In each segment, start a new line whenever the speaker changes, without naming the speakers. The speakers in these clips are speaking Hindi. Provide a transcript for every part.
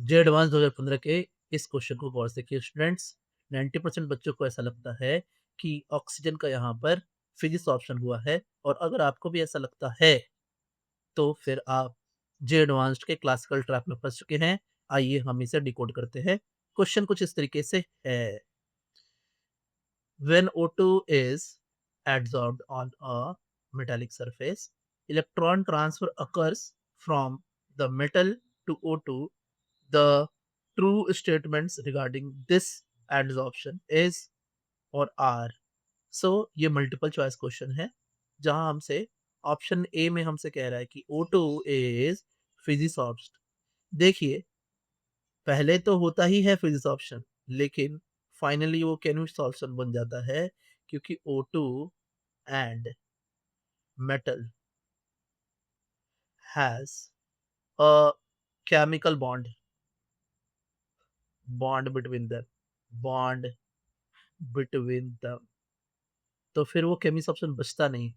जे एडवांस 2015 के इस क्वेश्चन को गौर से देखिए स्टूडेंट्स। 90% बच्चों को ऐसा लगता है कि ऑक्सीजन का यहाँ पर फिजिक्स ऑप्शन हुआ है, और अगर आपको भी ऐसा लगता है तो फिर आप जे एडवांस्ड के क्लासिकल ट्रैप में फंस चुके हैं। आइए हम इसे डिकोड करते हैं। क्वेश्चन कुछ इस तरीके से है। When O2 is adsorbed on a metallic surface, electron transfer occurs from the metal to O2. The true statements regarding this adsorption is और आर। सो ये मल्टीपल चॉइस क्वेश्चन है, जहां हमसे ऑप्शन ए में हमसे कह रहा है कि O2 इज फिजिसॉल्व्ड। देखिए, पहले तो होता ही है फिजिक्स ऑप्शन, लेकिन फाइनली वो कैन्विस सॉल्यूशन बन जाता है, क्योंकि O2 and metal has a chemical bond between them, bond between them. तो फिर वो केमिस ऑप्शन बचता नहीं,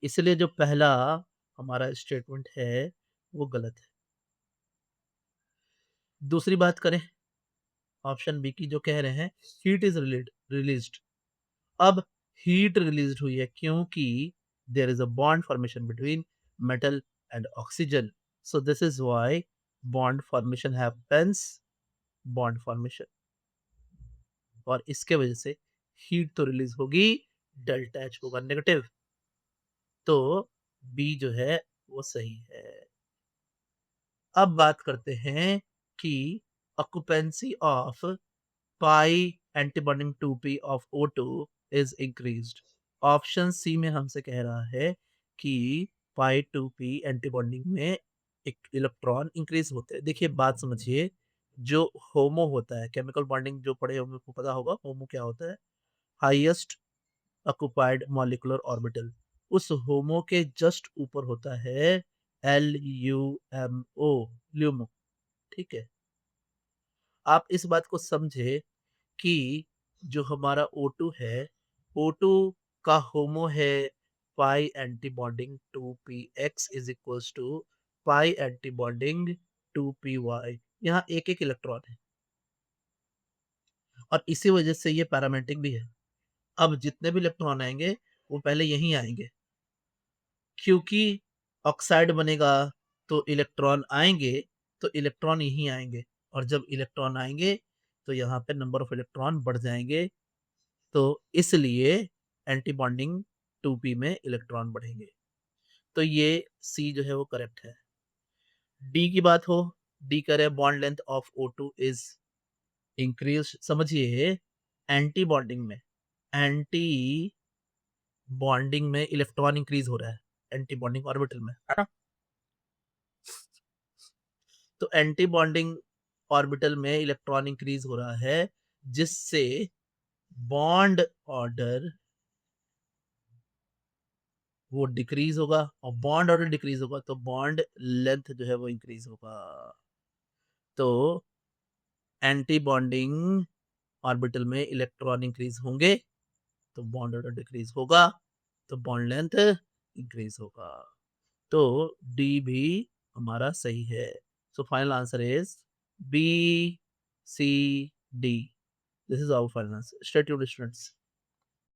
इसलिए जो पहला हमारा स्टेटमेंट है वो गलत है। दूसरी बात करें ऑप्शन बी की, जो कह रहे हैं हीट इज रिलीज्ड। अब हीट रिलीज हुई है क्योंकि there is a bond formation between metal and oxygen. So this is why bond formation happens, bond formation, और इसके वजह से हीट तो रिलीज होगी, डेल्टा एच होगा नेगेटिव। तो बी जो है वो सही है। अब बात करते हैं कि occupancy of pi antibonding 2p of O2 is increased. Option C में हमसे कह रहा है कि पाई 2p एंटीबॉन्डिंग में एक इलेक्ट्रॉन इंक्रीज होते हैं। देखिए बात समझिए, जो होमो होता है, केमिकल बॉन्डिंग जो पढ़े होंगे को पता होगा होमो क्या होता है। हाईएस्ट ऑक्युपाइड मॉलिक्यूलर ऑर्बिटल, उस होमो के जस्ट ऊपर होता है LUMO, ल्यूमो। ठीक है, आप इस बात को समझे कि जो हमारा O2 है, O2 का होमो है pi anti bonding 2px is equals to pi anti bonding 2py। यहाँ एक एक इलेक्ट्रॉन है, और इसी वजह से ये पैरामेट्रिक भी है। अब जितने भी इलेक्ट्रॉन आएंगे वो पहले यहीं आएंगे, क्योंकि ऑक्साइड बनेगा तो इलेक्ट्रॉन आएंगे, तो इलेक्ट्रॉन यहीं आएंगे, और जब इलेक्ट्रॉन आएंगे तो यहाँ पे नंबर ऑफ इलेक्ट्रॉन बढ़ जाएंगे। तो इसलिए एंटी बॉन्डिंग 2p में इलेक्ट्रॉन बढ़ेंगे। तो ये सी जो है वो करेक्ट है। डी की बात हो, डी करे bond length of O2 is increase. समझिए, एंटी बॉन्डिंग में, एंटी बॉन्डिंग में इलेक्ट्रॉन इंक्रीज हो रहा है एंटी बॉन्डिंग ऑर्बिटल में, है ना। तो एंटी बॉन्डिंग ऑर्बिटल में इलेक्ट्रॉन इंक्रीज हो रहा है, जिससे बॉन्ड ऑर्डर वो डिक्रीज होगा, और बॉन्ड ऑर्डर डिक्रीज होगा तो बॉन्ड लेंथ जो है वो इंक्रीज होगा। तो एंटी बॉन्डिंग ऑर्बिटल में इलेक्ट्रॉन इंक्रीज होंगे तो बॉन्ड ऑर्डर डिक्रीज होगा, तो बॉन्ड लेंथ इंक्रीज होगा। तो डी भी हमारा सही है। So final answer is B, C, D. This is our final answer. Stay tuned students.